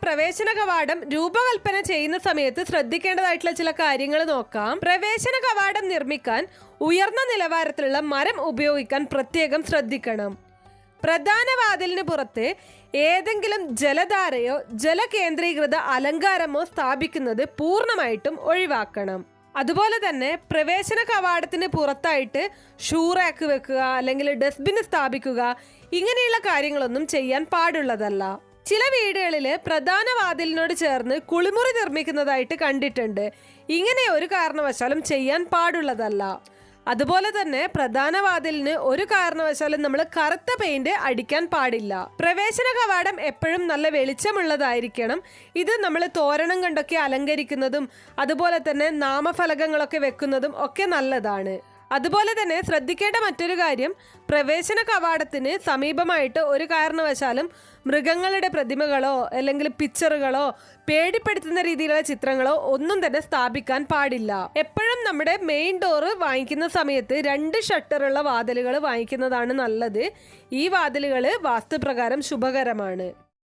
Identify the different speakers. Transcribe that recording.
Speaker 1: പ്രവേശന കവാടം രൂപകൽപ്പന ചെയ്യുന്ന സമയത്ത് ശ്രദ്ധിക്കേണ്ടതായിട്ടുള്ള ചില കാര്യങ്ങൾ നോക്കാം. പ്രവേശന കവാടം നിർമ്മിക്കാൻ ഉയർന്ന നിലവാരത്തിലുള്ള മരം ഉപയോഗിക്കാൻ പ്രത്യേകം ശ്രദ്ധിക്കണം. പ്രധാന വാതിലിന് പുറത്ത് ഏതെങ്കിലും ജലധാരയോ ജലകേന്ദ്രീകൃത അലങ്കാരമോ സ്ഥാപിക്കുന്നത് പൂർണ്ണമായിട്ടും ഒഴിവാക്കണം. അതുപോലെ തന്നെ പ്രവേശന കവാടത്തിന് പുറത്തായിട്ട് ഷൂ റാക്ക് വെക്കുക, അല്ലെങ്കിൽ ഡസ്റ്റ്ബിൻ സ്ഥാപിക്കുക, ഇങ്ങനെയുള്ള കാര്യങ്ങളൊന്നും ചെയ്യാൻ പാടുള്ളതല്ല. ചില വീടുകളിൽ പ്രധാന വാതിലിനോട് ചേർന്ന് കുളിമുറി നിർമ്മിക്കുന്നതായിട്ട് കണ്ടിട്ടുണ്ട്. ഇങ്ങനെ ഒരു കാരണവശാലും ചെയ്യാൻ പാടുള്ളതല്ല. അതുപോലെ തന്നെ പ്രധാന വാതിലിന് ഒരു കാരണവശാലും നമ്മൾ കറുത്ത പെയിന്റ് അടിക്കാൻ പാടില്ല. പ്രവേശന കവാടം എപ്പോഴും നല്ല വെളിച്ചമുള്ളതായിരിക്കണം. ഇത് നമ്മൾ തോരണം കൊണ്ടൊക്കെ അലങ്കരിക്കുന്നതും അതുപോലെ തന്നെ നാമഫലകങ്ങളൊക്കെ വെക്കുന്നതും ഒക്കെ നല്ലതാണ്. അതുപോലെ തന്നെ ശ്രദ്ധിക്കേണ്ട മറ്റൊരു കാര്യം, പ്രവേശന കവാടത്തിന് സമീപമായിട്ട് ഒരു കാരണവശാലും മൃഗങ്ങളുടെ പ്രതിമകളോ അല്ലെങ്കിൽ പിക്ചറുകളോ പേടിപ്പെടുത്തുന്ന രീതിയിലുള്ള ചിത്രങ്ങളോ ഒന്നും തന്നെ സ്ഥാപിക്കാൻ പാടില്ല. എപ്പോഴും നമ്മുടെ മെയിൻ ഡോറ് വാങ്ങിക്കുന്ന സമയത്ത് 2 ഷട്ടറുള്ള വാതിലുകൾ വാങ്ങിക്കുന്നതാണ് നല്ലത്. ഈ വാതിലുകൾ വാസ്തുപ്രകാരം ശുഭകരമാണ്.